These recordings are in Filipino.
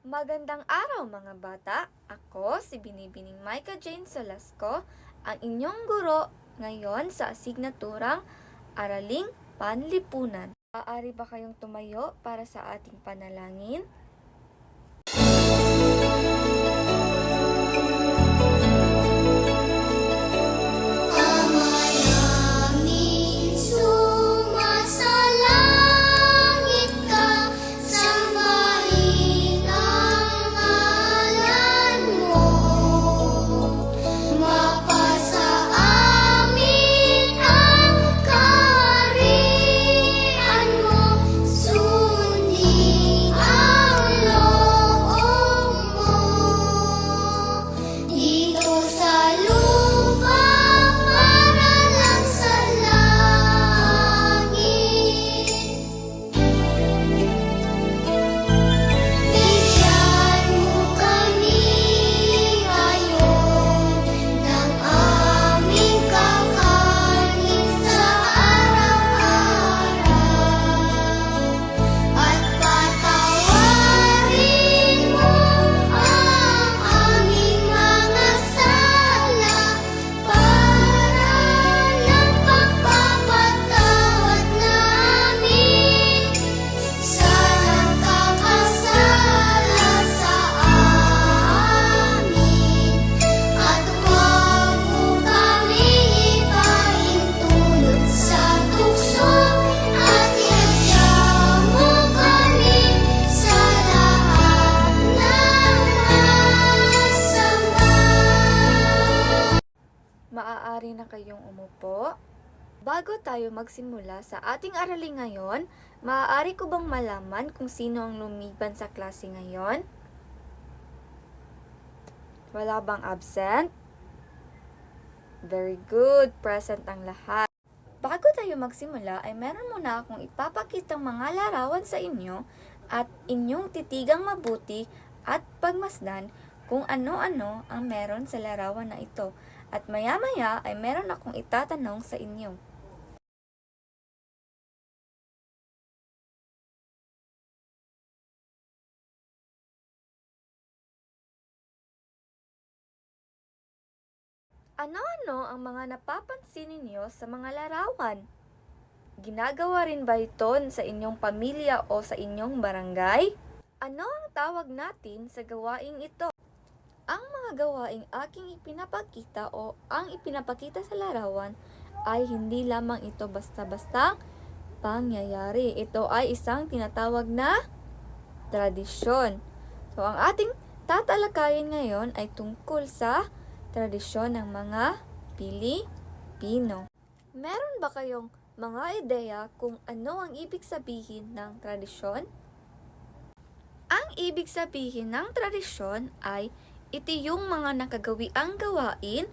Magandang araw mga bata! Ako si Binibining Micah Jane Solasco, ang inyong guro ngayon sa asignaturang Araling Panlipunan. Maaari ba kayong tumayo para sa ating panalangin? Maaari na kayong umupo. Bago tayo magsimula sa ating aralin ngayon, maaari ko bang malaman kung sino ang lumiban sa klase ngayon? Wala bang absent? Very good, present ang lahat. Bago tayo magsimula ay meron muna akong ipapakitang mga larawan sa inyo at inyong titigang mabuti at pagmasdan kung ano-ano ang meron sa larawan na ito. At maya-maya ay meron akong itatanong sa inyo. Ano-ano ang mga napapansin ninyo sa mga larawan? Ginagawa rin ba ito sa inyong pamilya o sa inyong barangay? Ano ang tawag natin sa gawaing ito? Ang mga gawaing aking ipinapakita o ang ipinapakita sa larawan ay hindi lamang ito basta-basta pangyayari. Ito ay isang tinatawag na tradisyon. So, ang ating tatalakayin ngayon ay tungkol sa tradisyon ng mga Pilipino. Meron ba kayong mga ideya kung ano ang ibig sabihin ng tradisyon? Ang ibig sabihin ng tradisyon ay ito yung mga nakagawiang gawain,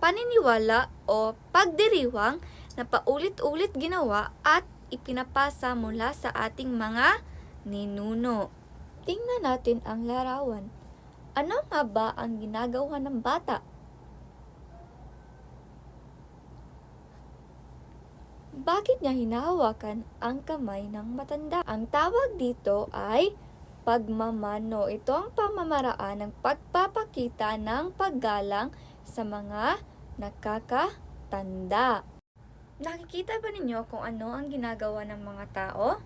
paniniwala o pagdiriwang na paulit-ulit ginawa at ipinapasa mula sa ating mga ninuno. Tingnan natin ang larawan. Ano nga ba ang ginagawa ng bata? Bakit niya hinahawakan ang kamay ng matanda? Ang tawag dito ay pagmamano. Ito ang pamamaraan ng pagpapakita ng paggalang sa mga nakakatanda. Nakikita ba ninyo kung ano ang ginagawa ng mga tao?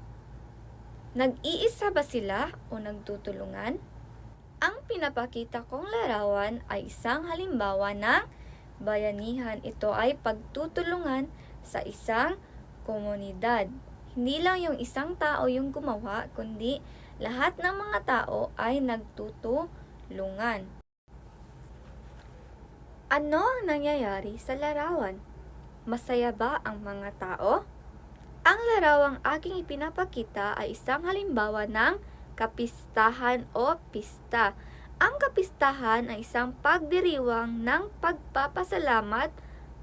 Nag-iisa ba sila o nagtutulungan? Ang pinapakita kong larawan ay isang halimbawa ng bayanihan. Ito ay pagtutulungan sa isang komunidad. Hindi lang yung isang tao yung gumawa, kundi lahat ng mga tao ay nagtutulungan. Ano ang nangyayari sa larawan? Masaya ba ang mga tao? Ang larawang aking ipinapakita ay isang halimbawa ng kapistahan o pista. Ang kapistahan ay isang pagdiriwang ng pagpapasalamat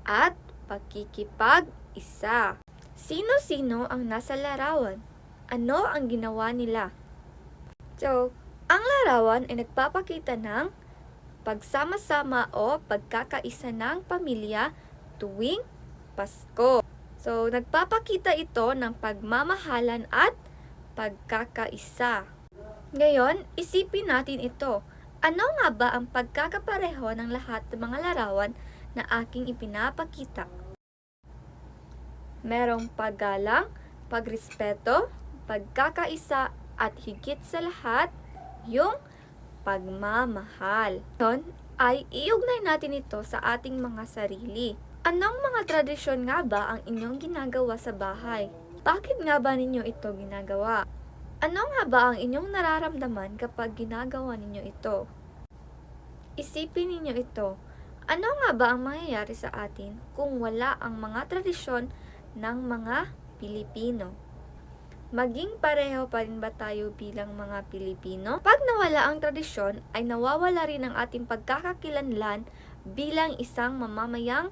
at pagkikipag-isa. Sino-sino ang nasa larawan? Ano ang ginawa nila? So, ang larawan ay nagpapakita ng pagsama-sama o pagkakaisa ng pamilya tuwing Pasko. So, nagpapakita ito ng pagmamahalan at pagkakaisa. Ngayon, isipin natin ito. Ano nga ba ang pagkakapareho ng lahat ng mga larawan na aking ipinapakita? Merong paggalang, pagrespeto, pagkakaisa, at higit sa lahat, yung pagmamahal. Ngayon ay iugnay natin ito sa ating mga sarili. Anong mga tradisyon nga ba ang inyong ginagawa sa bahay? Bakit nga ba ninyo ito ginagawa? Ano nga ba ang inyong nararamdaman kapag ginagawa ninyo ito? Isipin ninyo ito. Ano nga ba ang mangyayari sa atin kung wala ang mga tradisyon ng mga Pilipino? Maging pareho pa rin ba tayo bilang mga Pilipino? Pag nawala ang tradisyon, ay nawawala rin ang ating pagkakakilanlan bilang isang mamamayang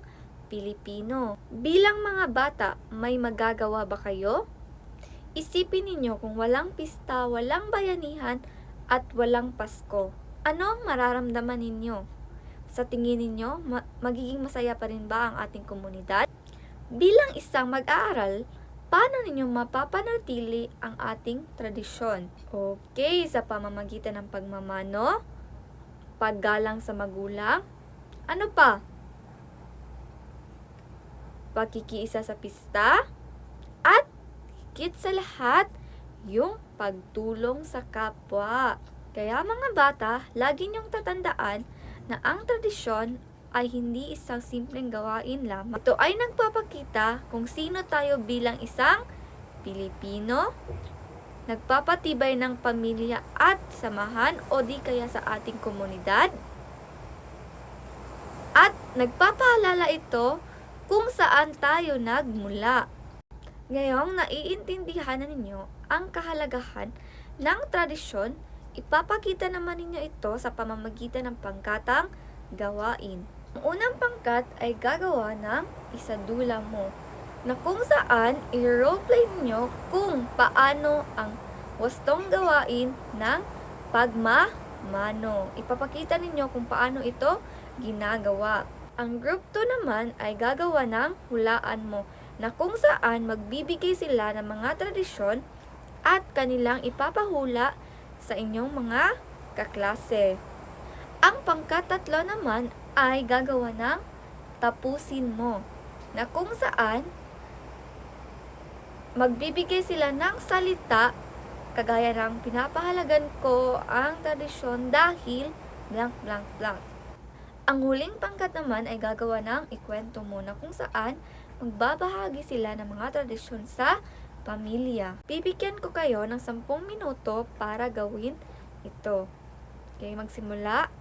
Pilipino. Bilang mga bata, may magagawa ba kayo? Isipin ninyo kung walang pista, walang bayanihan, at walang Pasko. Ano ang mararamdaman ninyo? Sa tingin ninyo, magiging masaya pa rin ba ang ating komunidad? Bilang isang mag-aaral, paano ninyo mapapanatili ang ating tradisyon? Okay, sa pamamagitan ng pagmamano, paggalang sa magulang, ano pa? Pagkikiisa sa pista, at higit sa lahat, yung pagtulong sa kapwa. Kaya mga bata, lagi niyong tatandaan na ang tradisyon ay hindi isang simpleng gawain lamang. Ito ay nagpapakita kung sino tayo bilang isang Pilipino, nagpapatibay ng pamilya at samahan o di kaya sa ating komunidad, at nagpapaalala ito kung saan tayo nagmula. Ngayong naiintindihan na ninyo ang kahalagahan ng tradisyon, ipapakita naman ninyo ito sa pamamagitan ng pangkatang gawain. Ang unang pangkat ay gagawa ng isadula mo, na kung saan i-roleplay ninyo kung paano ang wastong gawain ng pagmamano. Ipapakita ninyo kung paano ito ginagawa. Ang group 2 naman ay gagawa ng hulaan mo, na kung saan magbibigay sila ng mga tradisyon at kanilang ipapahula sa inyong mga kaklase. Ang pangkatatlo naman ay gagawa ng tapusin mo, na kung saan magbibigay sila ng salita kagaya ng pinapahalagan ko ang tradisyon dahil blank blank blank. Ang huling pangkat naman ay gagawa ng ikwento mo, na kung saan magbabahagi sila ng mga tradisyon sa pamilya. Bibigyan ko kayo ng 10 minuto para gawin ito. Okay, magsimula.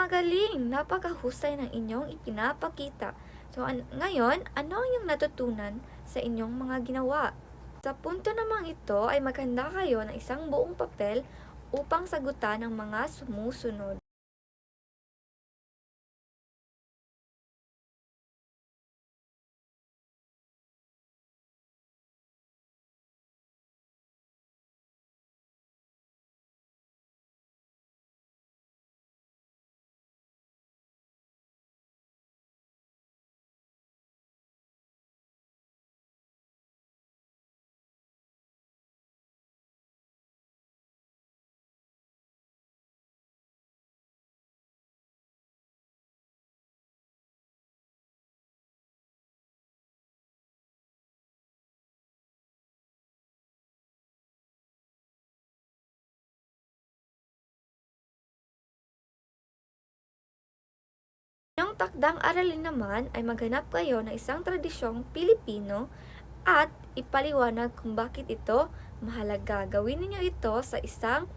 Magaling! Napakahusay ng inyong ipinapakita. So, ngayon, ano ang iyong natutunan sa inyong mga ginawa? Sa punto namang ito ay maghanda kayo ng isang buong papel upang sagutan ang mga sumusunod. Inyong takdang aralin naman ay maghanap kayo ng isang tradisyong Pilipino at ipaliwanag kung bakit ito mahalaga. Gawin ninyo ito sa isang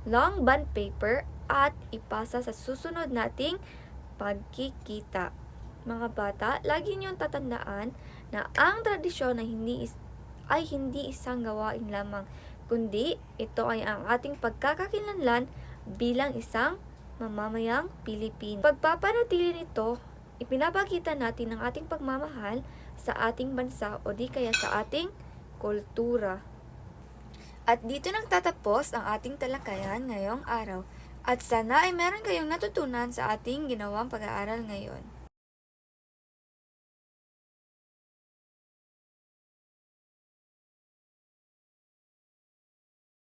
long bond paper at ipasa sa susunod nating pagkikita. Mga bata, lagi niyong tatandaan na ang tradisyon ay hindi isang gawain lamang, kundi ito ay ang ating pagkakakilanlan bilang isang mamamayang Pilipino. Pagpapanatili nito, ipinapakita natin ang ating pagmamahal sa ating bansa o di kaya sa ating kultura. At dito nagtatapos ang ating talakayan ngayong araw. At sana ay meron kayong natutunan sa ating ginawang pag-aaral ngayon.